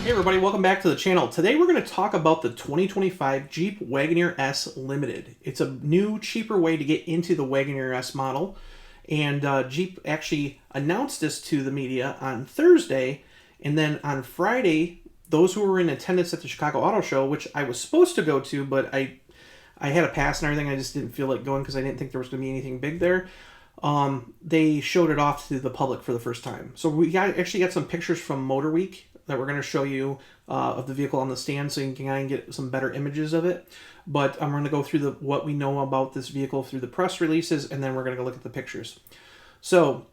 Hey everybody, welcome back to the channel. Today we're going to talk about the 2025 Jeep Wagoneer S Limited. It's a new, cheaper way to get into the Wagoneer S model. And Jeep actually announced this to the media on Thursday. And then on Friday, those who were in attendance at the Chicago Auto Show, which I was supposed to go to, but I had a pass and everything. I just didn't feel like going because I didn't think there was going to be anything big there. They showed it off to the public for the first time. So we actually got some pictures from Motor Week that we're going to show you of the vehicle on the stand so you can kind of get some better images of it. But I'm going to go through what we know about this vehicle through the press releases, and then we're going to go look at the pictures. So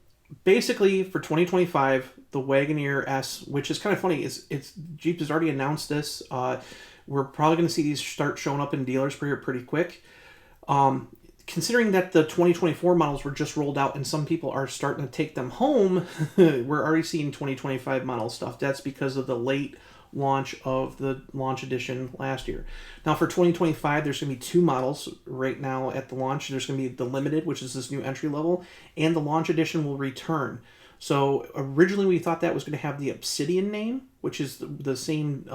basically for 2025, the Wagoneer S, which is kind of funny, it's Jeep has already announced this. We're probably going to see these start showing up in dealers pretty quick. Considering that the 2024 models were just rolled out and some people are starting to take them home, we're already seeing 2025 model stuff. That's because of the late launch of the launch edition last year. Now for 2025, there's going to be two models right now at the launch. There's going to be the Limited, which is this new entry level, and the launch edition will return. So originally we thought that was going to have the Obsidian name, which is the same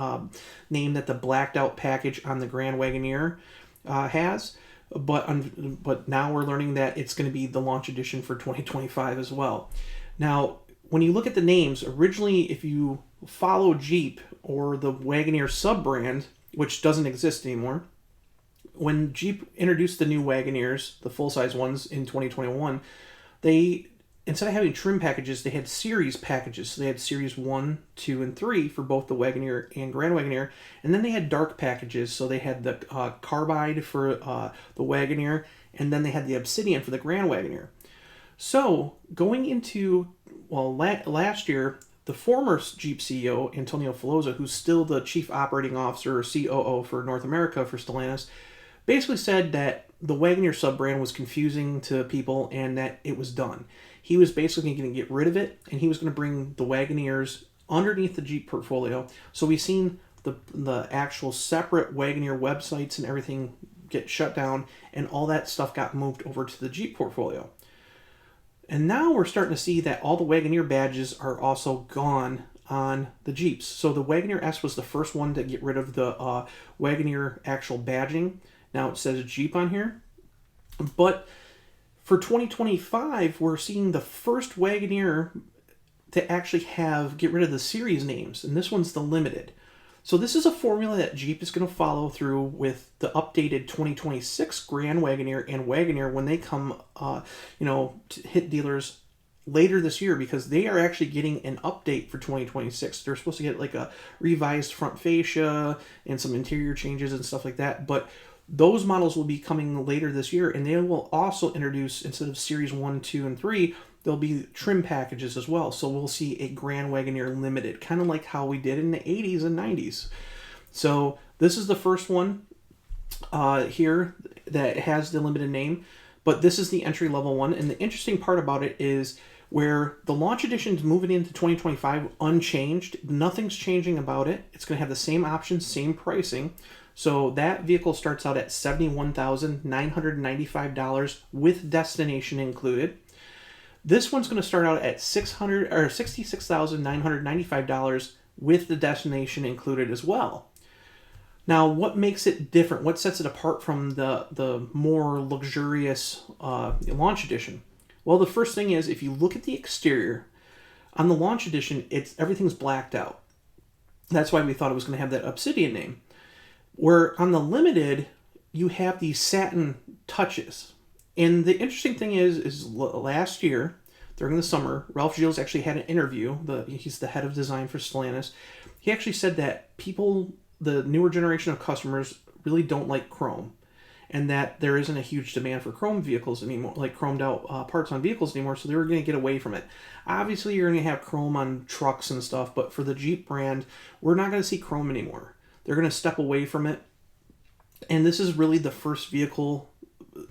name that the blacked out package on the Grand Wagoneer has. But now we're learning that it's going to be the launch edition for 2025 as well. Now, when you look at the names, originally, if you follow Jeep or the Wagoneer sub-brand, which doesn't exist anymore, when Jeep introduced the new Wagoneers, the full-size ones in 2021, they, instead of having trim packages, they had series packages. So they had series 1, 2, and 3 for both the Wagoneer and Grand Wagoneer. And then they had dark packages. So they had the Carbide for the Wagoneer, and then they had the Obsidian for the Grand Wagoneer. So going into, well, last year, the former Jeep CEO, Antonio Filosa, who's still the Chief Operating Officer or COO for North America for Stellantis, basically said that the Wagoneer sub-brand was confusing to people and that it was done. He was basically going to get rid of it, and he was going to bring the Wagoneers underneath the Jeep portfolio. So we've seen the actual separate Wagoneer websites and everything get shut down, and all that stuff got moved over to the Jeep portfolio. And now we're starting to see that all the Wagoneer badges are also gone on the Jeeps. So the Wagoneer S was the first one to get rid of the Wagoneer actual badging. Now it says Jeep on here. But for 2025, we're seeing the first Wagoneer to actually get rid of the series names, and this one's the Limited. So this is a formula that Jeep is going to follow through with the updated 2026 Grand Wagoneer and Wagoneer when they come, to hit dealers later this year, because they are actually getting an update for 2026. They're supposed to get like a revised front fascia and some interior changes and stuff like that, but those models will be coming later this year, and they will also introduce, instead of Series 1, 2, and 3, there'll be trim packages as well. So we'll see a Grand Wagoneer Limited, kind of like how we did in the 80s and 90s. So this is the first one here that has the Limited name, but this is the entry-level one. And the interesting part about it is where the launch edition is moving into 2025 unchanged. Nothing's changing about it. It's going to have the same options, same pricing. So that vehicle starts out at $71,995 with destination included. This one's going to start out at $66,995 with the destination included as well. Now, what makes it different? What sets it apart from the more luxurious launch edition? Well, the first thing is, if you look at the exterior, on the launch edition, everything's blacked out. That's why we thought it was going to have that Obsidian name. Where on the Limited, you have these satin touches. And the interesting thing is last year, during the summer, Ralph Gilles actually had an interview. He's the head of design for Stellantis. He actually said that people, the newer generation of customers, really don't like chrome. And that there isn't a huge demand for chrome vehicles anymore, like chromed out parts on vehicles anymore, so they were going to get away from it. Obviously, you're going to have chrome on trucks and stuff, but for the Jeep brand, we're not going to see chrome anymore. They're going to step away from it. And this is really the first vehicle.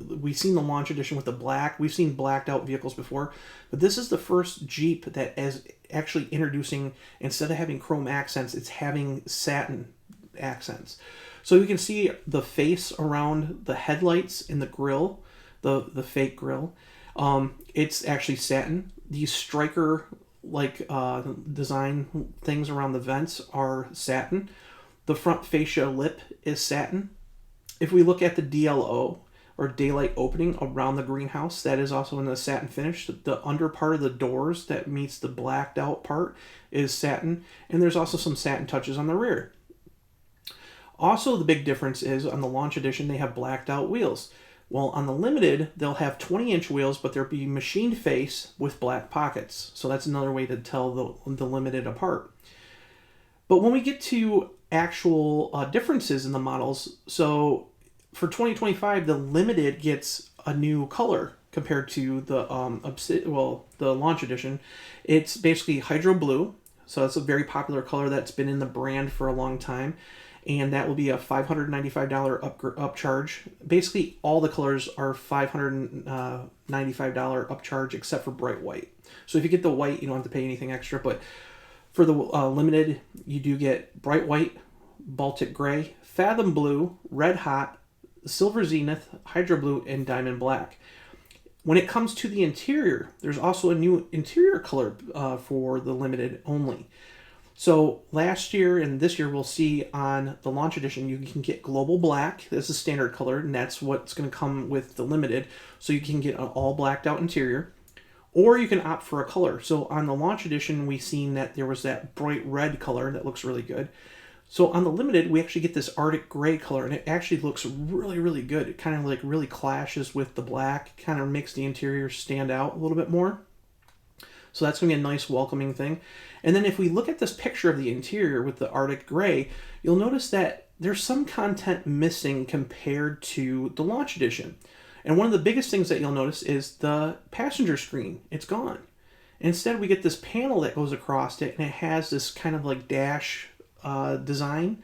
We've seen the launch edition with the black. We've seen blacked out vehicles before. But this is the first Jeep that is actually introducing, instead of having chrome accents, it's having satin accents. So you can see the face around the headlights and the grille, the fake grille. It's actually satin. These striker like design things around the vents are satin. The front fascia lip is satin. If we look at the DLO, or daylight opening, around the greenhouse, that is also in a satin finish. The under part of the doors that meets the blacked out part is satin, and there's also some satin touches on the rear. Also, the big difference is on the Launch Edition, they have blacked out wheels. Well, on the Limited, they'll have 20-inch wheels, but they'll be machined face with black pockets. So that's another way to tell the Limited apart. But when we get to actual differences in the models, so for 2025, the Limited gets a new color compared to the the Launch Edition. It's basically hydro blue, so it's a very popular color that's been in the brand for a long time, and that will be a $595 upcharge. Basically, all the colors are $595 upcharge except for bright white. So if you get the white, you don't have to pay anything extra. But for the Limited, you do get bright white, Baltic gray, fathom blue, red hot, silver zenith, hydro blue, and diamond black. When it comes to the interior, there's also a new interior color for the Limited only. So last year and this year, we'll see on the Launch Edition, you can get global black. This is standard color, and that's what's going to come with the Limited. So you can get an all blacked out interior, or you can opt for a color. So on the Launch Edition, we've seen that there was that bright red color that looks really good. So on the Limited, we actually get this Arctic gray color, and it actually looks really, really good. It kind of like really clashes with the black, kind of makes the interior stand out a little bit more. So that's going to be a nice welcoming thing. And then if we look at this picture of the interior with the Arctic gray, you'll notice that there's some content missing compared to the Launch Edition. And one of the biggest things that you'll notice is the passenger screen. It's gone. Instead, we get this panel that goes across it, and it has this kind of like dash design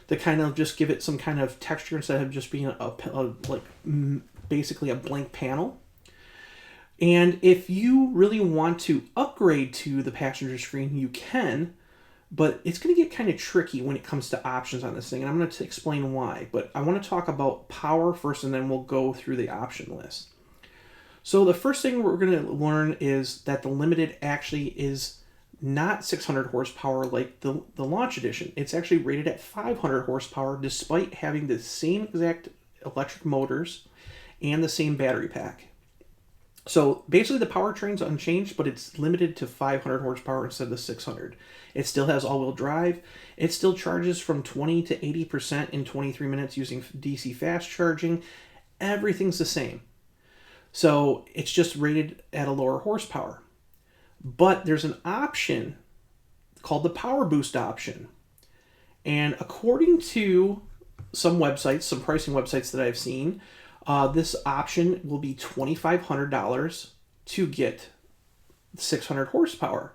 to kind of just give it some kind of texture instead of just being basically a blank panel. And if you really want to upgrade to the passenger screen, you can, but it's going to get kind of tricky when it comes to options on this thing, and I'm going to explain why. But I want to talk about power first, and then we'll go through the option list. So the first thing we're going to learn is that the Limited actually is not 600 horsepower like the Launch Edition. It's actually rated at 500 horsepower despite having the same exact electric motors and the same battery pack. So basically the powertrain's unchanged, but it's limited to 500 horsepower instead of the 600. It still has all-wheel drive. It still charges from 20 to 80% in 23 minutes using DC fast charging. Everything's the same. So it's just rated at a lower horsepower. But there's an option called the Power Boost option. And according to some websites, some pricing websites that I've seen, this option will be $2,500 to get 600 horsepower.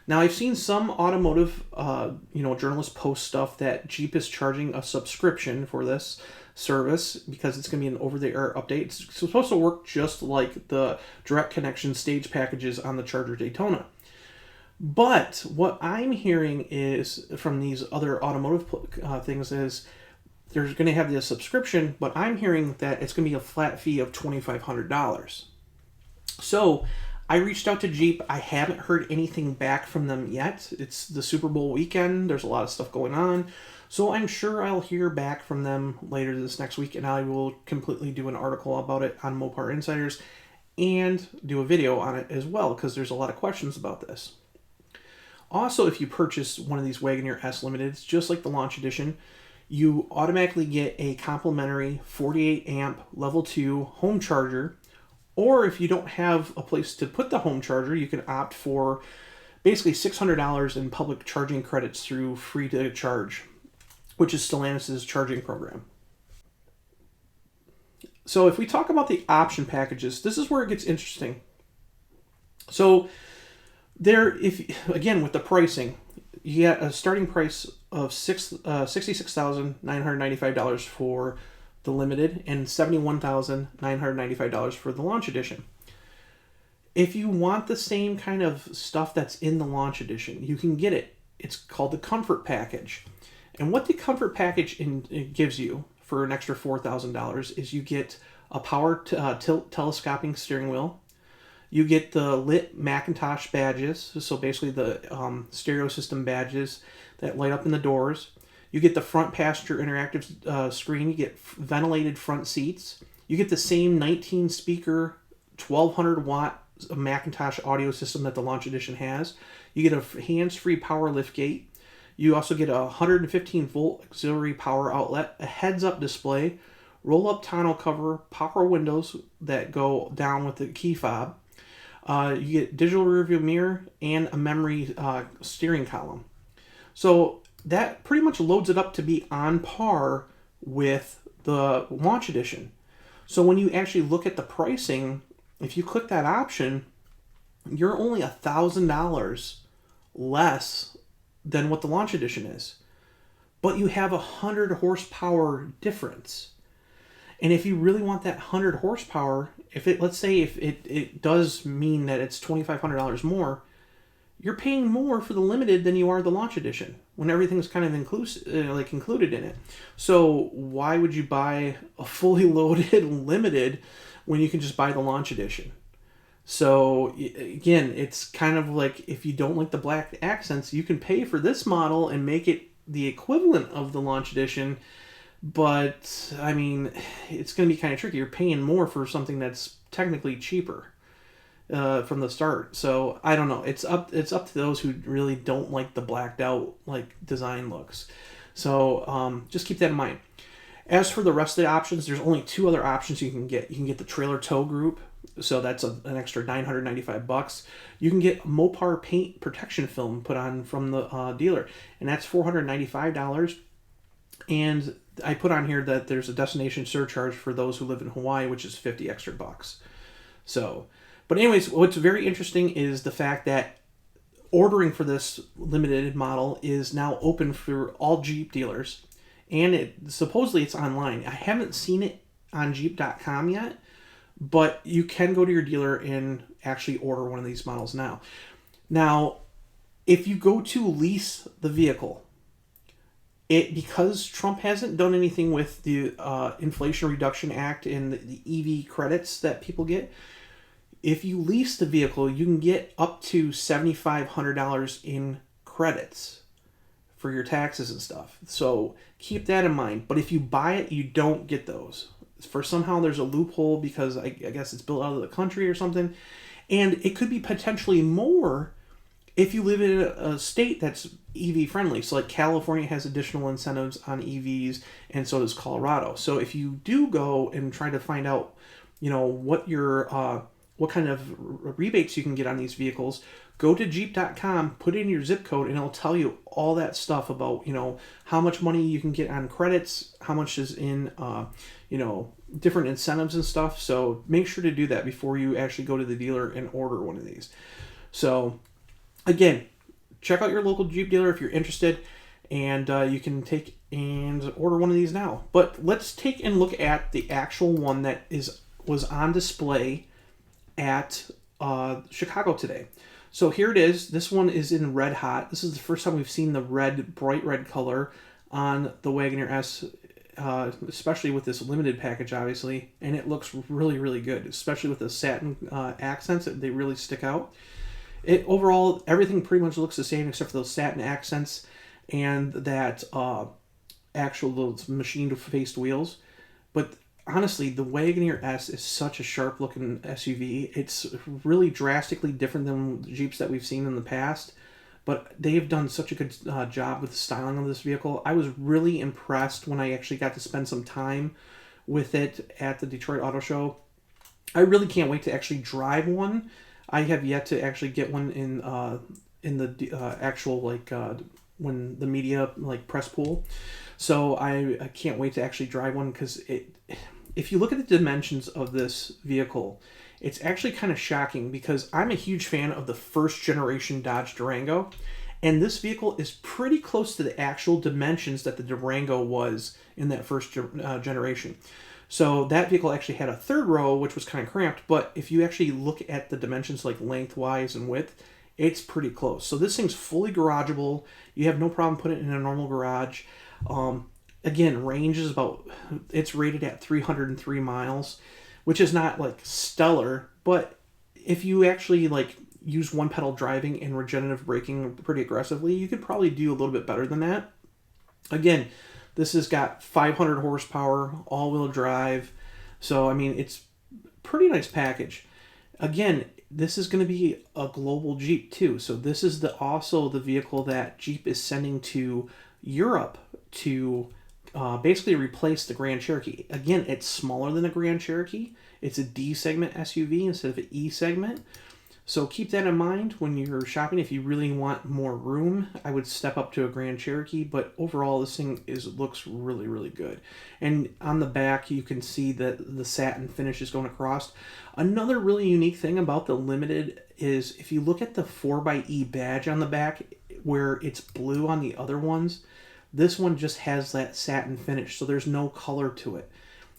Now, I've seen some automotive, journalists post stuff that Jeep is charging a subscription for this service because it's going to be an over-the-air update. It's supposed to work just like the direct connection stage packages on the Charger Daytona. But what I'm hearing is from these other automotive things is they're going to have this subscription, but I'm hearing that it's going to be a flat fee of $2,500. So I reached out to Jeep. I haven't heard anything back from them yet. It's the Super Bowl weekend. There's a lot of stuff going on. So I'm sure I'll hear back from them later this next week, and I will completely do an article about it on Mopar Insiders and do a video on it as well, because there's a lot of questions about this. Also, if you purchase one of these Wagoneer S Limiteds, just like the Launch Edition, you automatically get a complimentary 48 amp level 2 home charger. Or if you don't have a place to put the home charger, you can opt for basically $600 in public charging credits through Free to Charge, which is Stellantis' charging program. So if we talk about the option packages, this is where it gets interesting. So again, with the pricing, you get a starting price of $66,995 for the Limited and $71,995 for the Launch Edition. If you want the same kind of stuff that's in the Launch Edition, you can get it. It's called the Comfort Package. And what the Comfort Package gives you for an extra $4,000 is you get a power tilt telescoping steering wheel. You get the lit Macintosh badges, so basically the stereo system badges that light up in the doors. You get the front passenger interactive screen. You get ventilated front seats. You get the same 19 speaker, 1200 watt Macintosh audio system that the Launch Edition has. You get a hands-free power lift gate. You also get a 115 volt auxiliary power outlet, a heads-up display, roll-up tonneau cover, power windows that go down with the key fob. You get digital rearview mirror and a memory steering column. So that pretty much loads it up to be on par with the Launch Edition. So when you actually look at the pricing, if you click that option, you're only $1,000 less than what the Launch Edition is. But you have 100 horsepower difference. And if you really want that 100 horsepower, let's say it does mean that it's $2,500 more, you're paying more for the Limited than you are the Launch Edition when everything's kind of included in it. So why would you buy a fully loaded Limited when you can just buy the Launch Edition? So again, it's kind of like, if you don't like the black accents, you can pay for this model and make it the equivalent of the Launch Edition. But I mean, it's going to be kind of tricky. You're paying more for something that's technically cheaper from the start. So I don't know. It's up to those who really don't like the blacked out design looks. So just keep that in mind. As for the rest of the options, there's only 2 other options you can get. You can get the trailer tow group, so that's an extra $995. You can get Mopar paint protection film put on from the dealer, and that's $495. And I put on here that there's a destination surcharge for those who live in Hawaii, which is $50 extra. So, but anyways, what's very interesting is the fact that ordering for this limited model is now open for all Jeep dealers, and supposedly it's online. I haven't seen it on Jeep.com yet, but you can go to your dealer and actually order one of these models now. Now, if you go to lease the vehicle, because Trump hasn't done anything with the Inflation Reduction Act and the EV credits that people get, if you lease the vehicle, you can get up to $7,500 in credits for your taxes and stuff. So keep that in mind. But if you buy it, you don't get those. For somehow there's a loophole because I guess it's built out of the country or something. And it could be potentially more if you live in a state that's EV friendly. So like California has additional incentives on EVs, and so does Colorado. So if you do go and try to find out, what kind of rebates you can get on these vehicles, go to Jeep.com, put in your zip code, and it'll tell you all that stuff about, how much money you can get on credits, how much is in, different incentives and stuff. So make sure to do that before you actually go to the dealer and order one of these. So again, check out your local Jeep dealer if you're interested, and you can take and order one of these now. But let's take and look at the actual one that was on display at Chicago today. So here it is. This one is in red hot. This is the first time we've seen the bright red color on the Wagoneer S, especially with this limited package, obviously. And it looks really, really good, especially with the satin accents. They really stick out. Overall, everything pretty much looks the same except for those satin accents and that those machined-faced wheels. But honestly, the Wagoneer S is such a sharp-looking SUV. It's really drastically different than the Jeeps that we've seen in the past, but they've done such a good job with the styling of this vehicle. I was really impressed when I actually got to spend some time with it at the Detroit Auto Show. I really can't wait to actually drive one. I have yet to actually get one in the actual when the media press pool. So I can't wait to actually drive one because if you look at the dimensions of this vehicle, it's actually kind of shocking because I'm a huge fan of the first generation Dodge Durango, and this vehicle is pretty close to the actual dimensions that the Durango was in that first generation. So that vehicle actually had a third row, which was kind of cramped, but if you actually look at the dimensions like lengthwise and width, it's pretty close. So this thing's fully garageable. You have no problem putting it in a normal garage. Again, range is it's rated at 303 miles, which is not stellar, but if you actually like use one pedal driving and regenerative braking pretty aggressively, you could probably do a little bit better than that. Again, this has got 500 horsepower, all-wheel drive. So, I mean, it's pretty nice package. Again, this is going to be a global Jeep too. So this is also the vehicle that Jeep is sending to Europe to basically replace the Grand Cherokee. Again, it's smaller than a Grand Cherokee. It's a D segment SUV instead of an E segment. So keep that in mind when you're shopping. If you really want more room, I would step up to a Grand Cherokee. But overall, this thing looks really, really good. And on the back, you can see that the satin finish is going across. Another really unique thing about the Limited is if you look at the 4xe badge on the back, where it's blue on the other ones, this one just has that satin finish, so there's no color to it.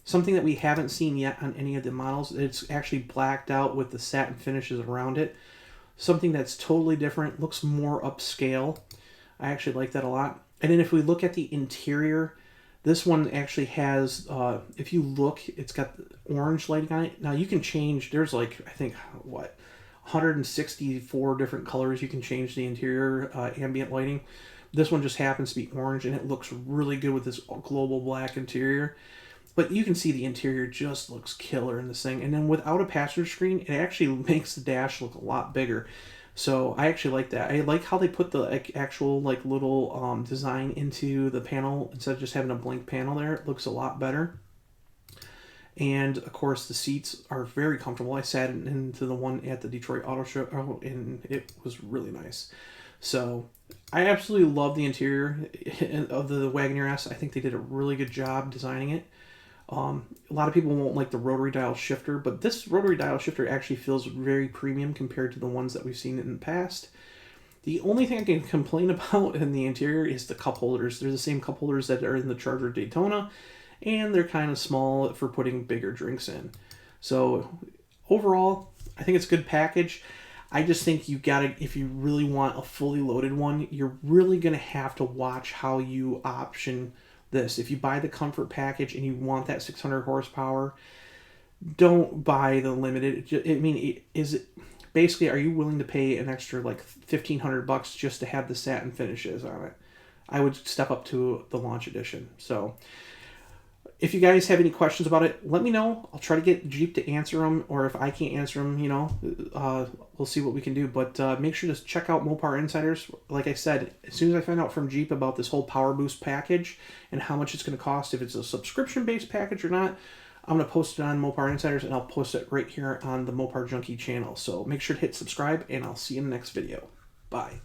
Something that we haven't seen yet on any of the models, it's actually blacked out with the satin finishes around it. Something that's totally different, looks more upscale. I actually like that a lot. And then if we look at the interior, this one actually has, if you look, it's got orange lighting on it. Now you can change, there's like, I think, what, 164 different colors you can change the interior ambient lighting. This one just happens to be orange, and it looks really good with this global black interior. But you can see the interior just looks killer in this thing. And then without a passenger screen, it actually makes the dash look a lot bigger. So I actually like that. I like how they put the actual like little design into the panel instead of just having a blank panel there. It looks a lot better. And of course the seats are very comfortable. I sat into the one at the Detroit Auto Show and it was really nice. So I absolutely love the interior of the Wagoneer S. I think they did a really good job designing it. A lot of people won't like the rotary dial shifter, but this rotary dial shifter actually feels very premium compared to the ones that we've seen in the past. The only thing I can complain about in the interior is the cup holders. They're the same cup holders that are in the Charger Daytona, and they're kind of small for putting bigger drinks in. So overall, I think it's a good package. I just think you gotta, if you really want a fully loaded one, you're really gonna have to watch how you option this. If you buy the comfort package and you want that 600 horsepower, don't buy the Limited. I mean, is it basically, are you willing to pay an extra like $1,500 just to have the satin finishes on it? I would step up to the Launch Edition. So if you guys have any questions about it, let me know. I'll try to get Jeep to answer them, or if I can't answer them, you know, we'll see what we can do. But make sure to check out Mopar Insiders. Like I said, as soon as I find out from Jeep about this whole Power Boost package and how much it's going to cost, if it's a subscription-based package or not, I'm going to post it on Mopar Insiders, and I'll post it right here on the Mopar Junkie channel. So make sure to hit subscribe, and I'll see you in the next video. Bye.